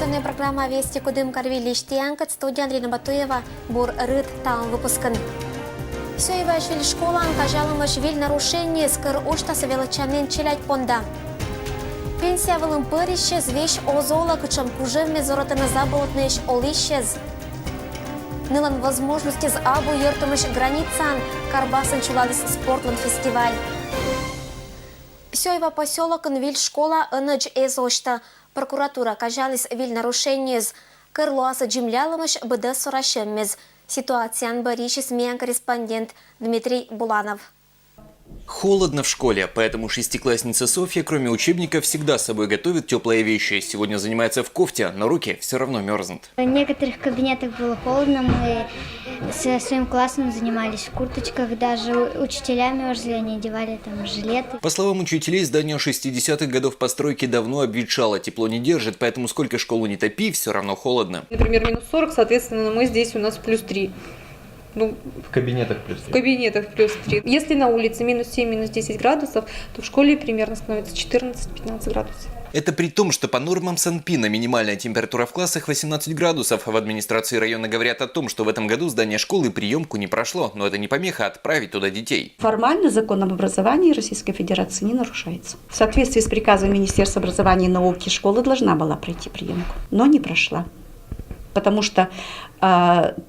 Информационная программа «Вести Кудым Карви Лиштиянкат», студия Андрей Набатуева, Бур Рыд Тал выпускан. Сёева швиль школа анкажалама швиль нарушение скыр ушта савелачанин челять понда. Пенсия вылым пырищез, вещь озола, кычам кужевме зоротана заболотныш олищез. Нылан возможности с абу йортумыш границан, карбасын чулалис спортлан фестиваль. Сёева поселок виль школа ыныч эзошта. Прокуратура кажалис виль нарушение с кырлуаса джимлялымыш быды сорашеммез. Ситуациян баришис миян корреспондент Дмитрий Буланов. Холодно в школе, поэтому шестиклассница Софья, кроме учебников, всегда с собой готовит теплые вещи. Сегодня занимается в кофте, но руки все равно мерзнут. В некоторых кабинетах было холодно, мы со своим классом занимались в курточках, даже учителя мерзли, они одевали там жилеты. По словам учителей, здание 60-х годов постройки давно обветшало, тепло не держит, поэтому сколько школу не топи, все равно холодно. Например, минус 40, соответственно, мы здесь у нас плюс 3. В кабинетах плюс 3. В кабинетах плюс 3. Если на улице минус 7, минус 10 градусов, то в школе примерно становится 14-15 градусов. Это при том, что по нормам Санпина минимальная температура в классах 18 градусов. В администрации района говорят о том, что в этом году здание школы приемку не прошло, но это не помеха отправить туда детей. Формально закон об образовании Российской Федерации не нарушается. В соответствии с приказом Министерства образования и науки школа должна была пройти приемку, но не прошла, потому что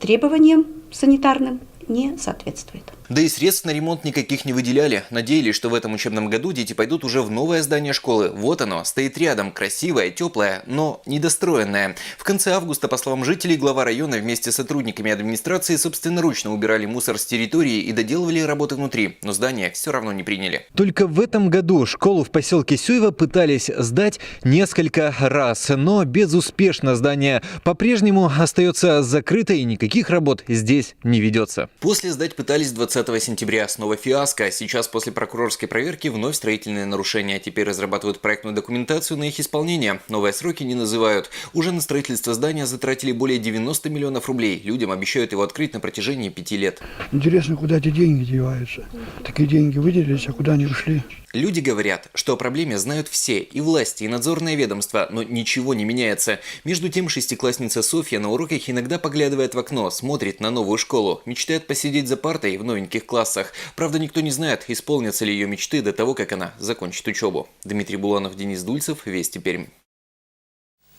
требованиям санитарным не соответствует. Да и средств на ремонт никаких не выделяли. Надеялись, что в этом учебном году дети пойдут уже в новое здание школы. Вот оно, стоит рядом, красивое, теплое, но недостроенное. В конце августа, по словам жителей, глава района вместе с сотрудниками администрации собственноручно убирали мусор с территории и доделывали работы внутри. Но здание все равно не приняли. Только в этом году школу в поселке Сёево пытались сдать несколько раз, но безуспешно. Здание по-прежнему остается закрыто и никаких работ здесь не ведется. После сдать пытались 20 сентября. Снова фиаско. Сейчас после прокурорской проверки вновь строительные нарушения. Теперь разрабатывают проектную документацию на их исполнение. Новые сроки не называют. Уже на строительство здания затратили более 90 миллионов рублей. Людям обещают его открыть на протяжении 5 лет. Интересно, куда эти деньги деваются? Такие деньги выделились, а куда они ушли? Люди говорят, что о проблеме знают все, и власти, и надзорные ведомства, но ничего не меняется. Между тем, шестиклассница Софья на уроках иногда поглядывает в окно, смотрит на новую школу, мечтает посидеть за партой в новеньких классах. Правда, никто не знает, исполнятся ли ее мечты до того, как она закончит учебу. Дмитрий Буланов, Денис Дульцев, Вести Пермь.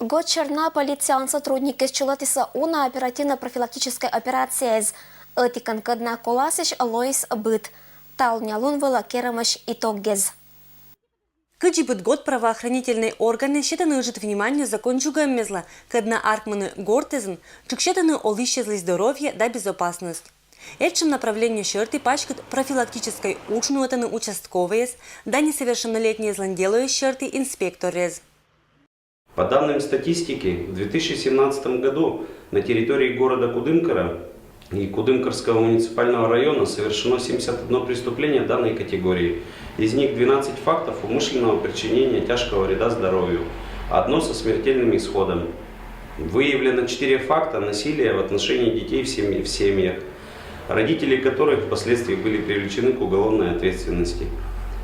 Год черна полициан сотрудники счулатиса уна оперативно-профилактической операции из этикан кадна коласиш Лоис быт. Талнялун вела керамаш итоггез. Кыджибыт год правоохранительные органы считаны жит вниманию закон джугаммезла, кадна аркманы гортезен, чукщетаны олищезли здоровье да безопасность. Этим направлению черты пачкат профилактической учнуатаны участковые, да несовершеннолетние зланделые черты инспекторез. По данным статистики, в 2017 году на территории города Кудымкара и Кудымкарского муниципального района совершено 71 преступление данной категории. Из них 12 фактов умышленного причинения тяжкого вреда здоровью, одно со смертельным исходом. Выявлено 4 факта насилия в отношении детей в семьях, родители которых впоследствии были привлечены к уголовной ответственности.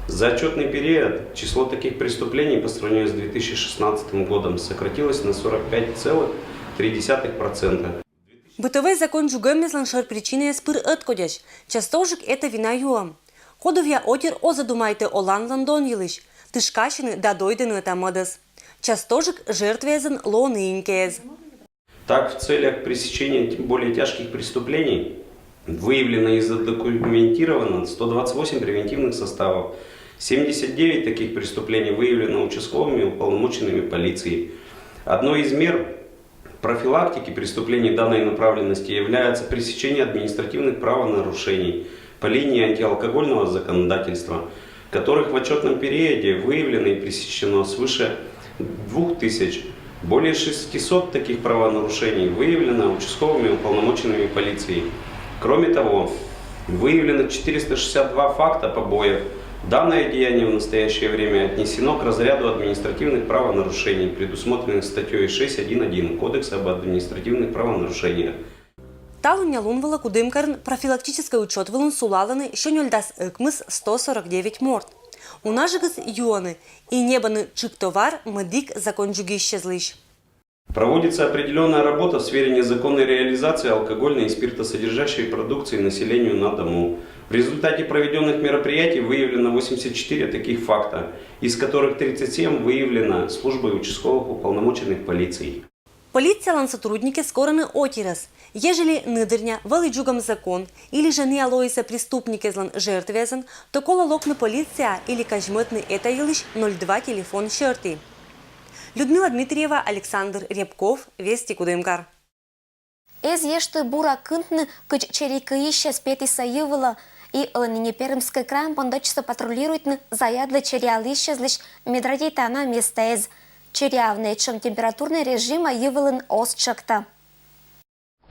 За отчетный период число таких преступлений по сравнению с 2016 годом сократилось на 45,3%. Бытовой закон джугаммезлан шар причины спыр откодяш. Частожик это вина юам. Ходовья отир о задумайте олан ландон елиш. Тышкашины да дойдены тамадас. Частожик жертвезен лонынкез. Так, в целях пресечения более тяжких преступлений выявлено и задокументировано 128 превентивных составов. 79 таких преступлений выявлено участковыми и уполномоченными полицией. Одной из мер профилактики преступлений данной направленности является пресечение административных правонарушений по линии антиалкогольного законодательства, которых в отчетном периоде выявлено и пресечено свыше 2000. Более 600 таких правонарушений выявлено участковыми и уполномоченными полицией. Кроме того, выявлено 462 факта побоев. Данное деяние в настоящее время отнесено к разряду административных правонарушений, предусмотренных статьей 6.1.1 Кодекса об административных правонарушениях. Талунялун вела Кудымкарн профилактический учет вылун сулаланы щенюльдас ыкмыс 149 морд. У нас же юаны и небаны чиктовар медик закон джуги исчезлищ. Проводится определенная работа в сфере незаконной реализации алкогольной и спиртосодержащей продукции населению на дому. В результате проведенных мероприятий выявлено 84 таких факта, из которых 37 выявлено службой участковых уполномоченных полиции. Полициялан сотрудники скораны отирас. Ежели нидырня валиджугам закон или же не алоиса преступникезлан жертвезан, то кола локна полиция или кажмытный это елиш 02 телефон шерти. Людмила Дмитриева, Александр Рябков, Вести Кудымкар. Эз ешты бура кынтны кыч черекаища спети соювала и ныне Пермский край пондочса патрулирует заядлы чериалища злищ медрадейта на место эз. Черявный, чем температурный режим явлен остчакта.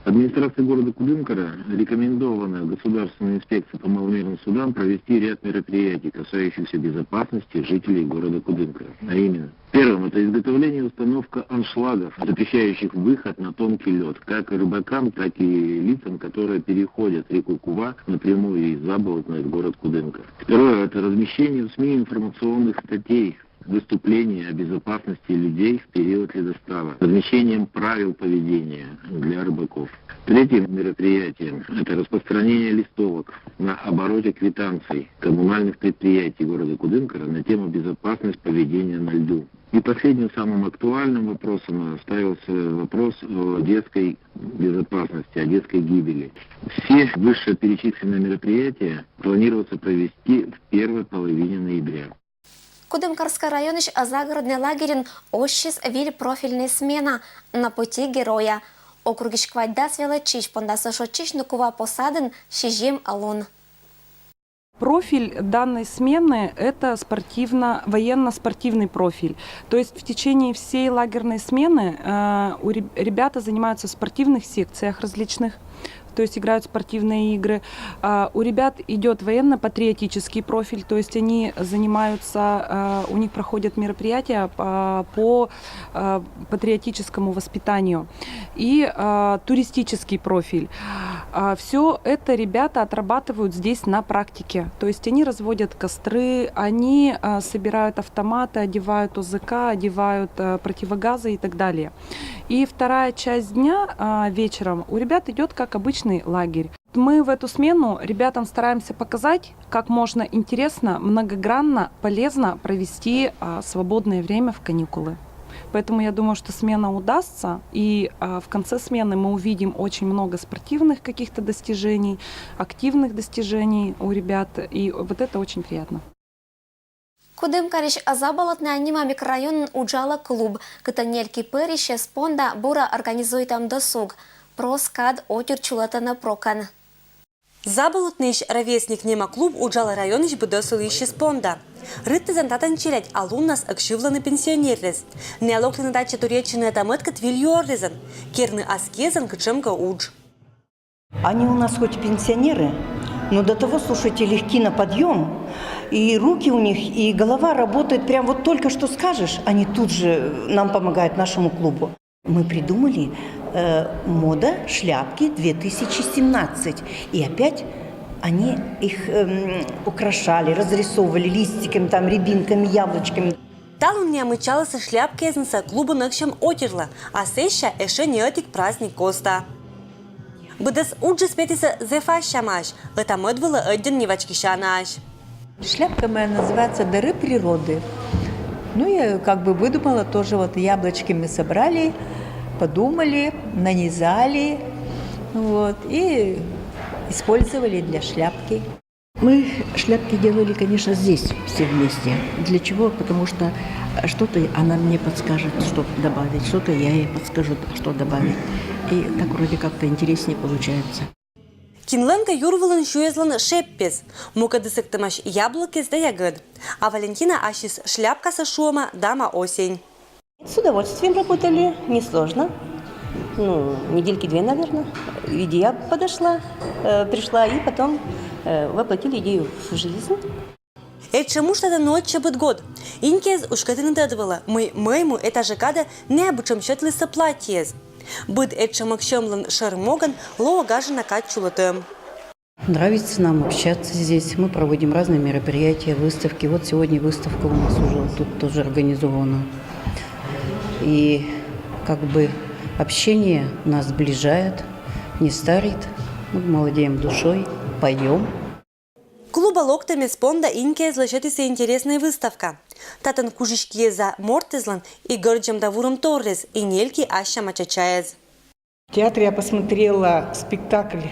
Администрации города Кудымкара рекомендовано Государственной инспекции по маломерным судам провести ряд мероприятий, касающихся безопасности жителей города Кудымкара. А именно, первым это изготовление и установка аншлагов, запрещающих выход на тонкий лед, как рыбакам, так и лицам, которые переходят реку Кува напрямую из Заболотной в город Кудымкар. Второе это размещение в СМИ информационных статей, выступления о безопасности людей в период ледостава, размещением правил поведения для рыбаков. Третьим мероприятием – это распространение листовок на обороте квитанций коммунальных предприятий города Кудымкара на тему безопасность поведения на льду. И последним самым актуальным вопросом ставился вопрос о детской безопасности, о детской гибели. Все вышеперечисленные мероприятия планируется провести в первой половине ноября. Кудымкарский районыш загородный лагерен ощис виль профильная смена на пути героя. Округиш квадда свела чич пондаса шочич нукува посаден шижем алон. Профиль данной смены – это военно-спортивный профиль. То есть в течение всей лагерной смены ребята занимаются в спортивных секциях различных, то есть играют спортивные игры. У ребят идет военно-патриотический профиль, то есть они занимаются, у них проходят мероприятия по патриотическому воспитанию. И туристический профиль. Все это ребята отрабатывают здесь на практике. То есть они разводят костры, они собирают автоматы, одевают ОЗК, одевают противогазы и так далее. И вторая часть дня вечером у ребят идет как обычный лагерь. Мы в эту смену ребятам стараемся показать, как можно интересно, многогранно, полезно провести свободное время в каникулы. Поэтому я думаю, что смена удастся, и в конце смены мы увидим очень много спортивных каких-то достижений, активных достижений у ребят, и вот это очень приятно. Кудымкариш Заболотный анима микрорайон уджала клуб, катанельки перище спонда бура организует там досуг. Проскад отюр чулатана прокан. Заболотныш ровесник нема клуб уджала районыш бедосулище спонда. Рытты зантатан челять алуннас акшивланы пенсионеррез. Не алоклины дача туречины тамытка твильоррезан. Керны аскезан кычемка удж. Они у нас хоть пенсионеры, но до того, слушайте, легки на подъем. И руки у них, и голова работает прям вот только что скажешь, они тут же нам помогают нашему клубу. Мы придумали мода шляпки 2017. И опять они их украшали, разрисовывали листиками, там, рябинками, яблочками. Талун не омычалась шляпки из клуба накшем отерла, а сеща еще не этик праздник коста. Будес уджи спетиса зефа шамаш, это мод было один невачки шанаш. Шляпка моя называется «Дары природы». Ну, я как бы выдумала тоже, вот яблочки мы собрали, подумали, нанизали, вот, и использовали для шляпки. Мы шляпки делали, конечно, здесь все вместе. Для чего? Потому что что-то она мне подскажет, что добавить, что-то я ей подскажу, что добавить. И так вроде как-то интереснее получается. Кинленка Юрвалан шуезлан шеппес, мукадысык тамаш яблоки да ягод, а Валентина ашис шляпка со шума дама осень. С удовольствием работали, несложно. Ну, недельки 2, наверное. Идея подошла, пришла, и потом воплотили идею в жизнь. Чему что это ночь будет год? Инкез уж катин дадвала, моему это же када не обучим счетлиса платьез. Будет этим акшемлан шармоган лоогажи накачулатым. Нравится нам общаться здесь. Мы проводим разные мероприятия, выставки. Вот сегодня выставка у нас уже тут тоже организована. И как бы общение нас сближает, не старит. Мы молодеем душой, поем. Клуба локтами спонда инке злачатися интересная выставка. Татан кужишки за Мортезлан и Горджем Давуром Торрес и Нельки Аща Мачачаез. В театре я посмотрела спектакль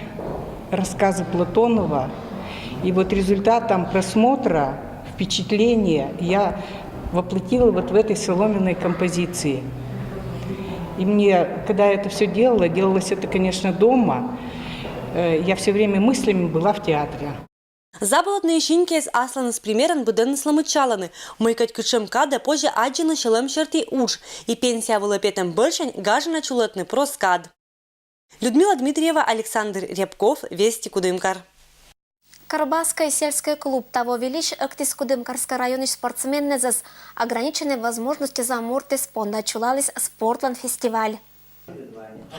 рассказы Платонова. И вот результатом просмотра, впечатления я воплотила вот в этой соломенной композиции. И мне, когда я это все делала, делалось это, конечно, дома, я все время мыслями была в театре. Заболотные щинки с асланы с примером буден сламычаланы. Мыкать кычем када позже аджина шелем черти уж. И пенсия вылопетом большень гажина чулетный проскад. Людмила Дмитриева, Александр Рябков, Вести Кудымкар. Карабасский сельский клуб того велич актис Кудымкарской районный спортсмены за ограниченные возможности за морты спонда чулались спортланд-фестиваль.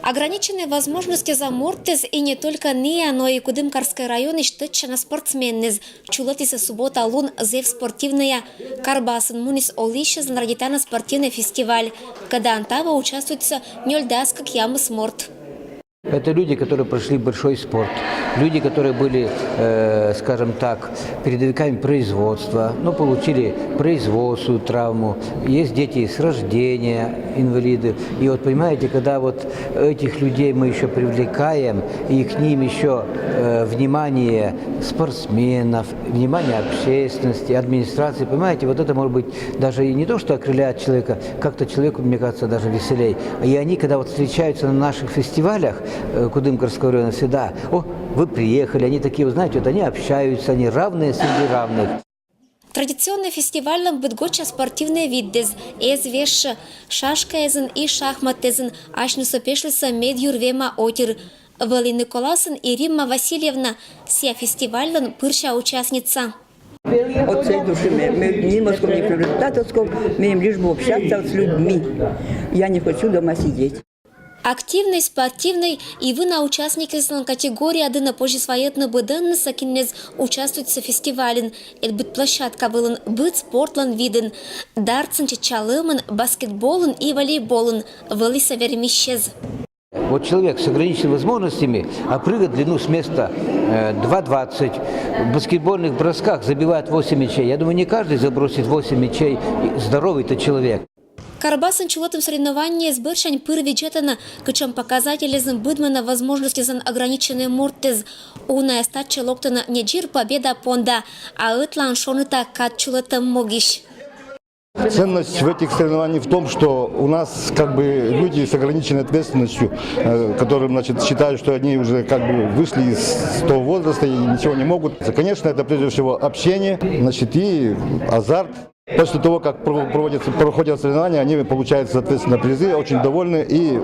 Ограниченные возможности за мортез и не только НИА, но и Кудымкарской районы штычна спортсмены чулатися суббота лун зев спортивная Карбасын мунис олища злорадитана спортивный фестиваль, когда антава участвуется нёльдаскак ямы сморт. Это люди, которые прошли большой спорт, люди, которые были, скажем так, передовиками производства, но получили производственную травму. Есть дети с рождения, инвалиды. И вот понимаете, когда вот этих людей мы еще привлекаем, и к ним еще внимание спортсменов, внимание общественности, администрации, понимаете, вот это может быть даже и не то, что окрыляет человека, как-то человеку, мне кажется, даже веселей. И они, когда вот встречаются на наших фестивалях, Кудымкарского района, всегда, о, вы приехали, они такие, вы знаете, вот они общаются, они равные среди равных. Традиционный фестивальном бытгоча спортивные виды, веш шашкаезен и шахматезен, ашну сопешлиса медюрвема отир. Вали Николасын и Римма Васильевна, вся фестивальном пырша участница. От всей души мы немножко не привлекательского, мне лишь бы общаться с людьми. Я не хочу дома сидеть. Активный, спортивный и вы на участники категории один позже своетно буденны сакинез участвуют в фестивале. Это будет площадка вылен, быть спортлан виден, дартсен чалыман, баскетболен и волейболен, вели савермищез. Вот человек с ограниченными возможностями, а прыгает длину с места 2,20, в баскетбольных бросках забивает 8 мячей. Я думаю, не каждый забросит 8 мячей, здоровый-то человек. Карабасын чулотым соревнования сбыршань пырви джетана, кычем показатели зымбыдмана возможности зан ограниченные мортез. Уная стача локтана не джир победа понда, а ытлан шоныта кат чулотым могиш. Ценность в этих соревнованиях в том, что у нас как бы люди с ограниченной ответственностью, которые, значит, считают, что они уже как бы вышли из того возраста и ничего не могут. Конечно, это прежде всего общение, значит, и азарт. После того, как проходят соревнования, они получают, соответственно, призы, очень довольны, и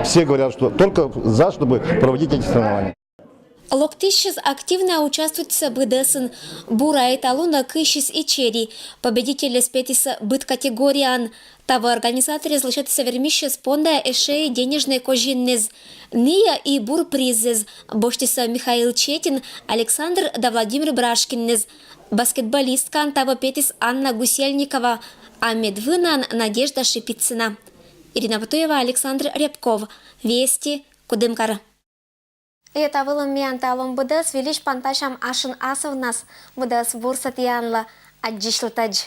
все говорят, что только за, чтобы проводить эти соревнования. Локтищес активно участвует в БДСН, бура эталона кыщис и черри, победители спетиса быт категориан. Того организаторы злочатся вермище спонда эшеи денежные кожиннез. Ния и бур призез, боштиса Михаил Четин, Александр да Владимир Брашкиннез. Баскетболистка Антава Петис Анна Гусельникова, а медвынан Надежда Шипицына. Ирина Батуева, Александр Рябков. Вести, Кудымкар. Это было мианталом БДС велич панташам ашин асов нас БДС бурсатиянла аджишлтадж.